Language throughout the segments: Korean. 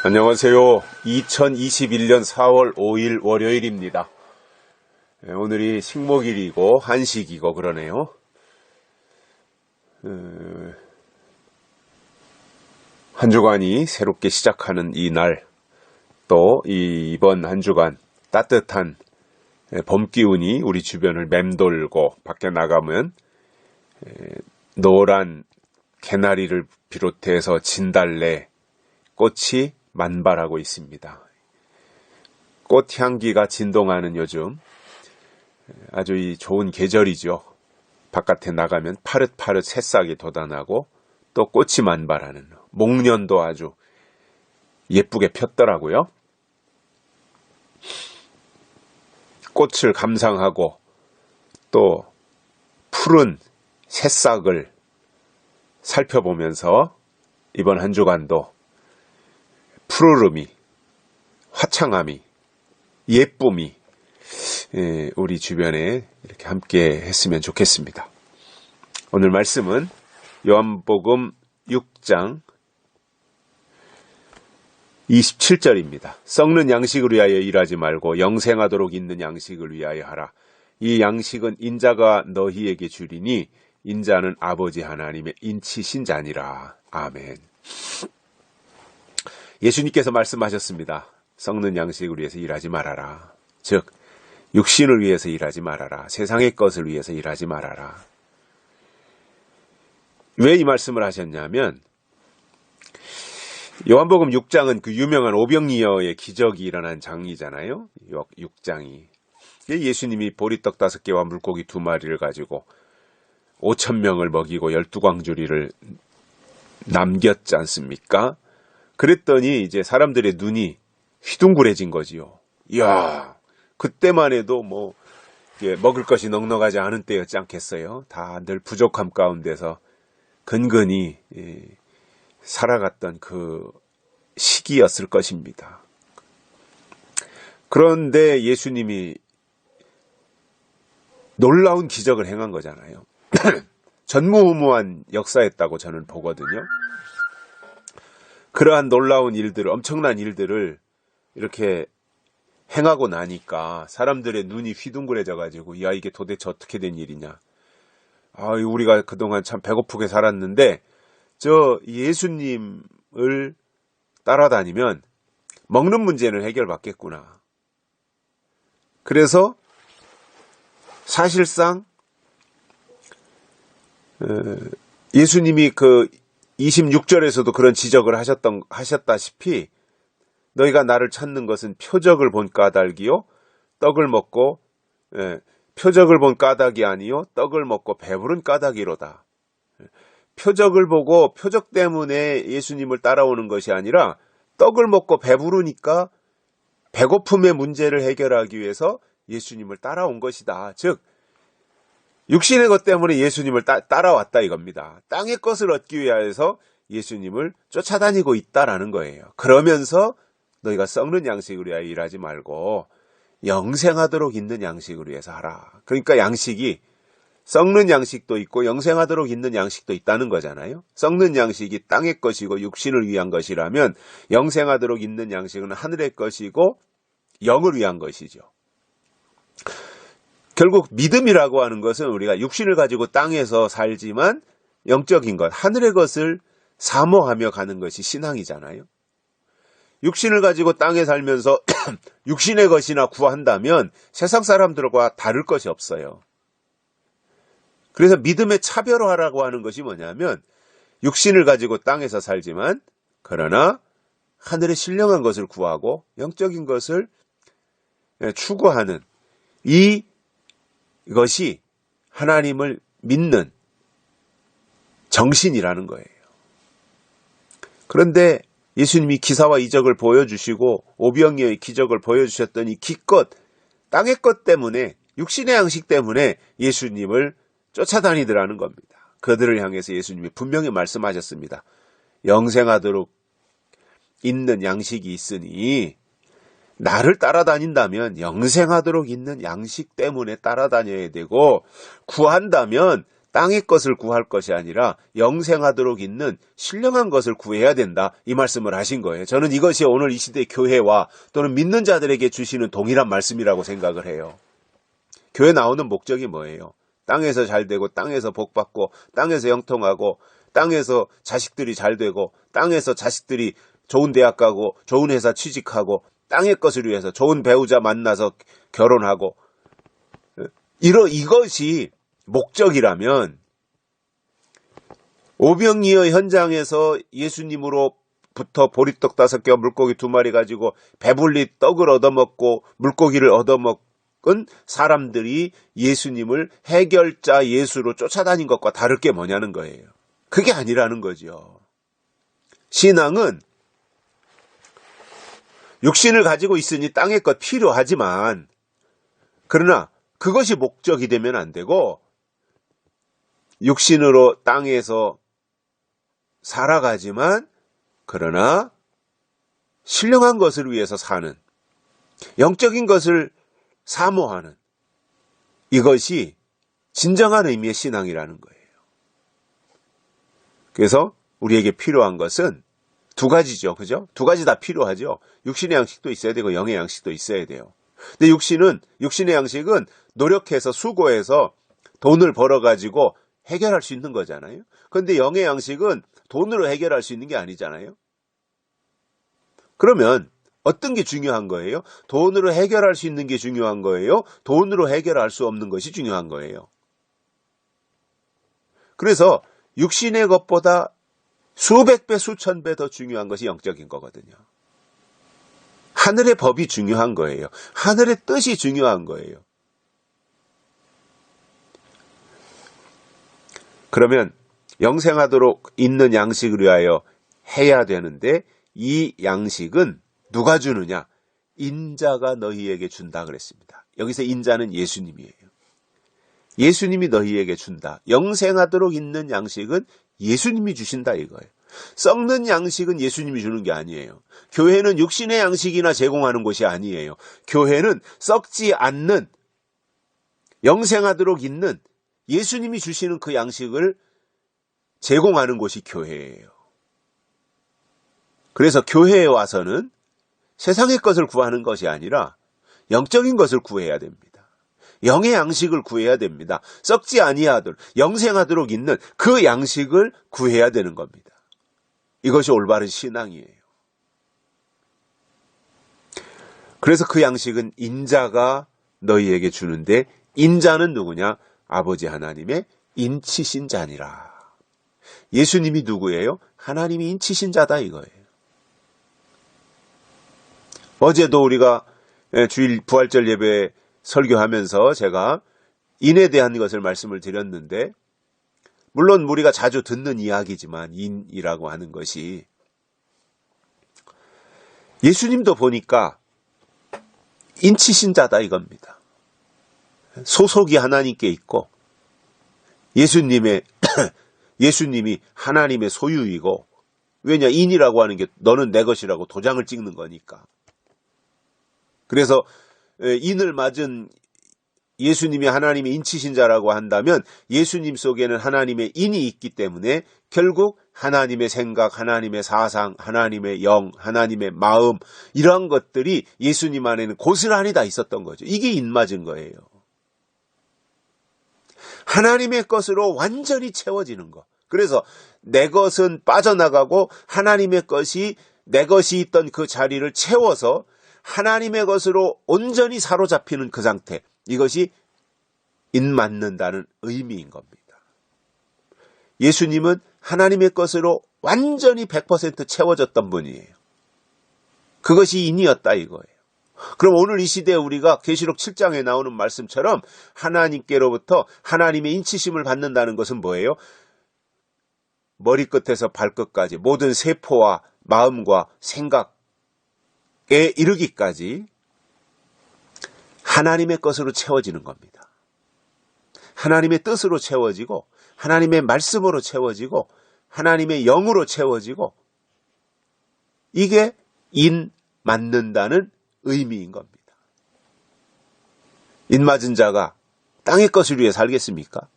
안녕하세요. 2021년 4월 5일 월요일입니다. 오늘이 식목일이고 한식이고 그러네요. 한 주간이 새롭게 시작하는 이 날, 또 이번 한 주간 따뜻한 봄 기운이 우리 주변을 맴돌고 밖에 나가면 노란 개나리를 비롯해서 진달래, 꽃이 만발하고 있습니다. 꽃향기가 진동하는 요즘 아주 좋은 계절이죠. 바깥에 나가면 파릇파릇 새싹이 돋아나고 또 꽃이 만발하는, 목련도 아주 예쁘게 폈더라고요. 꽃을 감상하고 또 푸른 새싹을 살펴보면서 이번 한 주간도 푸르름이, 화창함이, 예쁨이 우리 주변에 이렇게 함께 했으면 좋겠습니다. 오늘 말씀은 요한복음 6장 27절입니다. 썩는 양식을 위하여 일하지 말고 영생하도록 있는 양식을 위하여 하라. 이 양식은 인자가 너희에게 주리니 인자는 아버지 하나님의 인치신 자니라. 아멘. 예수님께서 말씀하셨습니다. 썩는 양식을 위해서 일하지 말아라. 즉 육신을 위해서 일하지 말아라. 세상의 것을 위해서 일하지 말아라. 왜 이 말씀을 하셨냐면 요한복음 6장은 그 유명한 오병이어의 기적이 일어난 장이잖아요. 6장이. 예수님이 보리떡 5개와 물고기 2마리를 가지고 5,000명을 먹이고 12광주리를 남겼지 않습니까? 그랬더니 이제 사람들의 눈이 휘둥그레진 거지요. 이야, 그때만 해도 먹을 것이 넉넉하지 않은 때였지 않겠어요? 다 늘 부족함 가운데서 근근히 살아갔던 그 시기였을 것입니다. 그런데 예수님이 놀라운 기적을 행한 거잖아요. 전무후무한 역사였다고 저는 보거든요. 그러한 놀라운 일들을, 엄청난 일들을 이렇게 행하고 나니까 사람들의 눈이 휘둥그레져가지고, 야, 이게 도대체 어떻게 된 일이냐. 우리가 그동안 참 배고프게 살았는데, 저 예수님을 따라다니면 먹는 문제는 해결받겠구나. 그래서 사실상 예수님이 그 26절에서도 그런 지적을 하셨다시피 너희가 나를 찾는 것은 표적을 본 까닭이요 떡을 먹고 표적을 본 까닭이 아니요 떡을 먹고 배부른 까닭이로다. 표적을 보고 표적 때문에 예수님을 따라오는 것이 아니라 떡을 먹고 배부르니까 배고픔의 문제를 해결하기 위해서 예수님을 따라온 것이다. 즉 육신의 것 때문에 예수님을 따라왔다 이겁니다. 땅의 것을 얻기 위해서 예수님을 쫓아다니고 있다라는 거예요. 그러면서 너희가 썩는 양식을 위하여 일하지 말고 영생하도록 있는 양식을 위해서 하라. 그러니까 양식이 썩는 양식도 있고 영생하도록 있는 양식도 있다는 거잖아요. 썩는 양식이 땅의 것이고 육신을 위한 것이라면 영생하도록 있는 양식은 하늘의 것이고 영을 위한 것이죠. 결국 믿음이라고 하는 것은 우리가 육신을 가지고 땅에서 살지만 영적인 것, 하늘의 것을 사모하며 가는 것이 신앙이잖아요. 육신을 가지고 땅에 살면서 육신의 것이나 구한다면 세상 사람들과 다를 것이 없어요. 그래서 믿음의 차별화라고 하는 것이 뭐냐면 육신을 가지고 땅에서 살지만 그러나 하늘의 신령한 것을 구하고 영적인 것을 추구하는 이것이 하나님을 믿는 정신이라는 거예요. 그런데 예수님이 기사와 이적을 보여주시고 오병이어의 기적을 보여주셨더니 기껏 땅의 것 때문에, 육신의 양식 때문에 예수님을 쫓아다니더라는 겁니다. 그들을 향해서 예수님이 분명히 말씀하셨습니다. 영생하도록 있는 양식이 있으니 나를 따라다닌다면 영생하도록 있는 양식 때문에 따라다녀야 되고, 구한다면 땅의 것을 구할 것이 아니라 영생하도록 있는 신령한 것을 구해야 된다. 이 말씀을 하신 거예요. 저는 이것이 오늘 이 시대 교회와 또는 믿는 자들에게 주시는 동일한 말씀이라고 생각을 해요. 교회 나오는 목적이 뭐예요? 땅에서 잘 되고 땅에서 복 받고 땅에서 형통하고 땅에서 자식들이 잘 되고 땅에서 자식들이 좋은 대학 가고 좋은 회사 취직하고 땅의 것을 위해서 좋은 배우자 만나서 결혼하고 이것이 목적이라면 오병이어 현장에서 예수님으로부터 보리떡 5개와 물고기 2마리 가지고 배불리 떡을 얻어먹고 물고기를 얻어먹은 사람들이 예수님을 해결자 예수로 쫓아다닌 것과 다를 게 뭐냐는 거예요. 그게 아니라는 거죠. 신앙은 육신을 가지고 있으니 땅의 것 필요하지만 그러나 그것이 목적이 되면 안 되고 육신으로 땅에서 살아가지만 그러나 신령한 것을 위해서 사는 영적인 것을 사모하는 이것이 진정한 의미의 신앙이라는 거예요. 그래서 우리에게 필요한 것은 두 가지죠. 그죠? 두 가지 다 필요하죠. 육신의 양식도 있어야 되고 영의 양식도 있어야 돼요. 근데 육신의 양식은 노력해서 수고해서 돈을 벌어가지고 해결할 수 있는 거잖아요. 그런데 영의 양식은 돈으로 해결할 수 있는 게 아니잖아요. 그러면 어떤 게 중요한 거예요? 돈으로 해결할 수 있는 게 중요한 거예요? 돈으로 해결할 수 없는 것이 중요한 거예요. 그래서 육신의 것보다 수백 배, 수천 배 더 중요한 것이 영적인 거거든요. 하늘의 법이 중요한 거예요. 하늘의 뜻이 중요한 거예요. 그러면 영생하도록 있는 양식을 위하여 해야 되는데 이 양식은 누가 주느냐? 인자가 너희에게 준다 그랬습니다. 여기서 인자는 예수님이에요. 예수님이 너희에게 준다. 영생하도록 있는 양식은 예수님이 주신다 이거예요. 썩는 양식은 예수님이 주는 게 아니에요. 교회는 육신의 양식이나 제공하는 곳이 아니에요. 교회는 썩지 않는 영생하도록 있는 예수님이 주시는 그 양식을 제공하는 곳이 교회예요. 그래서 교회에 와서는 세상의 것을 구하는 것이 아니라 영적인 것을 구해야 됩니다. 영의 양식을 구해야 됩니다. 썩지 아니하도록 영생하도록 있는 그 양식을 구해야 되는 겁니다. 이것이 올바른 신앙이에요. 그래서 그 양식은 인자가 너희에게 주는데 인자는 누구냐? 아버지 하나님의 인치신 자니라. 예수님이 누구예요? 하나님이 인치신 자다 이거예요. 어제도 우리가 주일 부활절 예배 설교하면서 제가 인에 대한 것을 말씀을 드렸는데 물론 우리가 자주 듣는 이야기지만 인이라고 하는 것이 예수님도 보니까 인치신 자다 이겁니다. 소속이 하나님께 있고 예수님이 하나님의 소유이고 왜냐 인이라고 하는 게 너는 내 것이라고 도장을 찍는 거니까. 그래서 인을 맞은 예수님이 하나님의 인치신 자라고 한다면 예수님 속에는 하나님의 인이 있기 때문에 결국 하나님의 생각, 하나님의 사상, 하나님의 영, 하나님의 마음 이러한 것들이 예수님 안에는 고스란히 다 있었던 거죠. 이게 인 맞은 거예요. 하나님의 것으로 완전히 채워지는 것. 그래서 내 것은 빠져나가고 하나님의 것이 내 것이 있던 그 자리를 채워서 하나님의 것으로 온전히 사로잡히는 그 상태. 이것이 인 맞는다는 의미인 겁니다. 예수님은 하나님의 것으로 완전히 100% 채워졌던 분이에요. 그것이 인이었다 이거예요. 그럼 오늘 이 시대에 우리가 계시록 7장에 나오는 말씀처럼 하나님께로부터 하나님의 인치심을 받는다는 것은 뭐예요? 머리끝에서 발끝까지 모든 세포와 마음과 생각에 이르기까지 하나님의 것으로 채워지는 겁니다. 하나님의 뜻으로 채워지고 하나님의 말씀으로 채워지고 하나님의 영으로 채워지고 이게 인 맞는다는 의미인 겁니다. 인 맞은 자가 땅의 것을 위해 살겠습니까?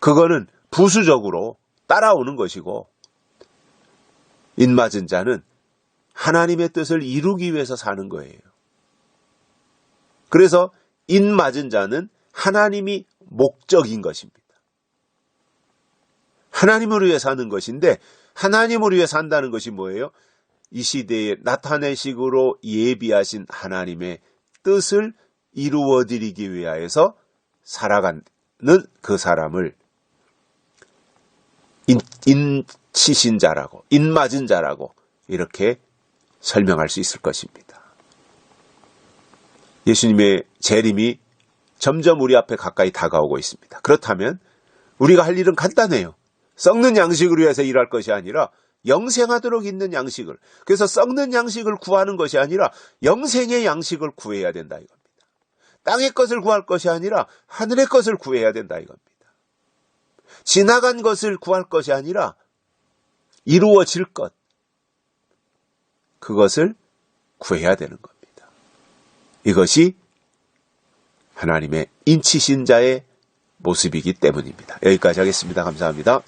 그거는 부수적으로 따라오는 것이고, 인맞은 자는 하나님의 뜻을 이루기 위해서 사는 거예요. 그래서 인맞은 자는 하나님이 목적인 것입니다. 하나님을 위해 사는 것인데, 하나님을 위해 산다는 것이 뭐예요? 이 시대에 나타내식으로 예비하신 하나님의 뜻을 이루어드리기 위하여서 살아가는 그 사람을 인치신 자라고, 인맞은 자라고 이렇게 설명할 수 있을 것입니다. 예수님의 재림이 점점 우리 앞에 가까이 다가오고 있습니다. 그렇다면 우리가 할 일은 간단해요. 썩는 양식을 위해서 일할 것이 아니라 영생하도록 있는 양식을, 그래서 썩는 양식을 구하는 것이 아니라 영생의 양식을 구해야 된다 이겁니다. 땅의 것을 구할 것이 아니라 하늘의 것을 구해야 된다 이겁니다. 지나간 것을 구할 것이 아니라 이루어질 것, 그것을 구해야 되는 겁니다. 이것이 하나님의 인치신 자의 모습이기 때문입니다. 여기까지 하겠습니다. 감사합니다.